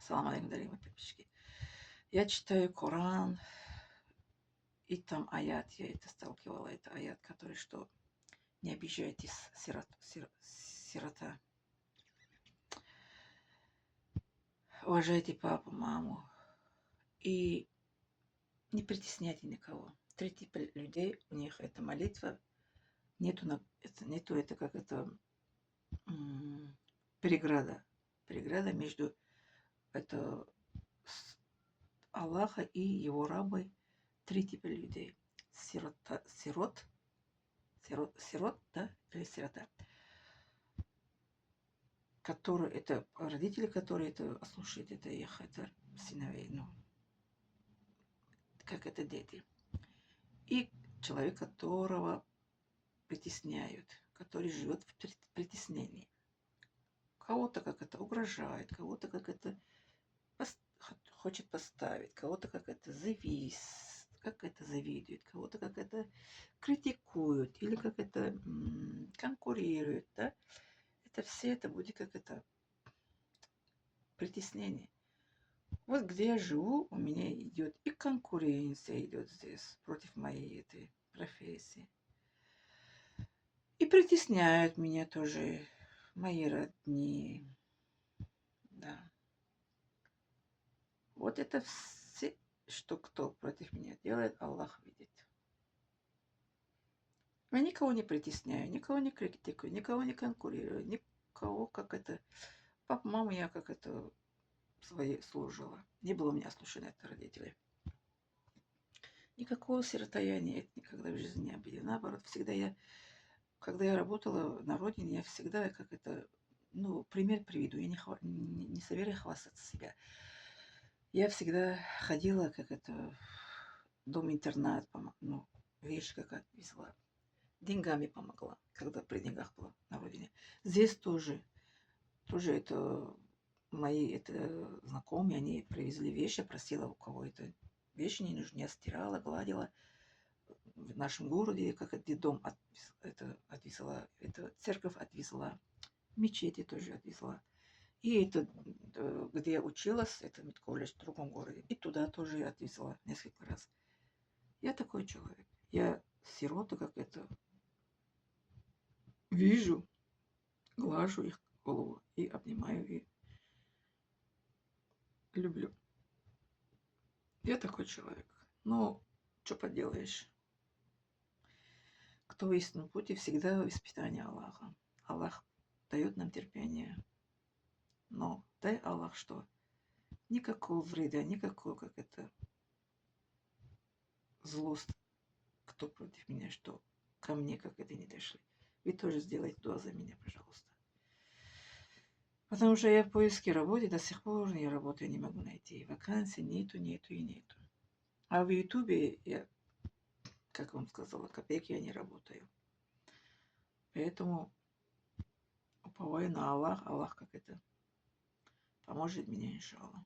Салам алейкум, дорогие мои подписчики. Я читаю Коран, и там аят, я это сталкивала, это аят, который, что не обижайтесь, сирота. Уважайте папу, маму и не притесняйте никого. Третий людей, у них эта молитва, нету это как это преграда. Преграда между это Аллаха и его рабой. Три типа людей. Сирот, да, или сирота. Которые, это родители, которые это слушают, это их, это сыновей, ну, как это дети. И человек, которого притесняют, который живет в притеснении. Кого-то как это угрожает, кого-то как это хочет поставить, кого-то как это завидует, кого-то как это критикуют или как это конкурирует, да? Это все это будет как это притеснение. Вот где я живу, у меня идет и конкуренция идет здесь против моей этой профессии. И притесняют меня тоже мои родни. Да. Вот это все, что кто против меня делает, Аллах видит. Я никого не притесняю, никого не критикую, никого не конкурирую, никого как это... Папа, мама, я как это своей служила. Не было у меня слушания от родителей. Никакого сиротояния это никогда в жизни не обидел. Наоборот, всегда когда я работала на родине, я всегда как это, ну, пример приведу. Я не собираюсь хвастаться себя. Я всегда ходила, как это, в дом-интернат, ну, вещи как отвезла. Деньгами помогла, когда при деньгах была на родине. Здесь тоже это мои это знакомые, они привезли вещи, я просила у кого это вещи не нужны, я стирала, гладила. В нашем городе, как это дом отвезла, это церковь отвезла, мечети тоже отвезла. И это, где я училась, это медколледж в другом городе, и туда тоже я отвезла несколько раз. Я такой человек. Я сироту, как это, вижу, глажу их голову и обнимаю, и люблю. Я такой человек. Но что поделаешь? Кто в истинном пути, всегда воспитание Аллаха. Аллах дает нам терпение. Но дай Аллах, что никакого вреда, никакого, как это, злость, кто против меня, что ко мне, как это, не дошли. Вы тоже сделайте дуа за меня, пожалуйста. Потому что я в поиске работы до сих пор я работаю не могу найти. Вакансий нету. А в Ютубе я, как вам сказала, копейки я не работаю. Поэтому уповаю на Аллах. Аллах как это поможет мне, иншаллах.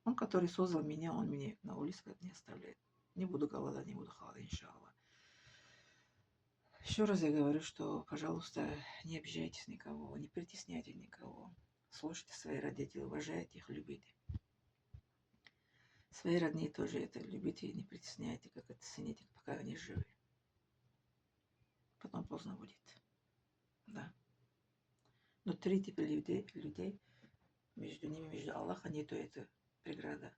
Он, который создал меня, он меня на улице не оставляет. Не буду голодать, не буду холодать, иншаллах. Еще раз я говорю, что, пожалуйста, не обижайтесь никого, не притесняйте никого. Слушайте своих родителей, уважайте их, любите. Свои родные тоже это любите и не притесняйте, как это цените, пока они живы. Потом поздно будет. Да. Но три типа людей, между ними, между Аллахом нету этой преграда.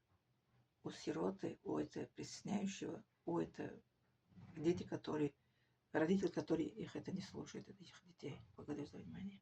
У сироты, у этого притесняющего, у этого дети, которые, родители, которые их это не слушают, это их детей. Благодарю за внимание.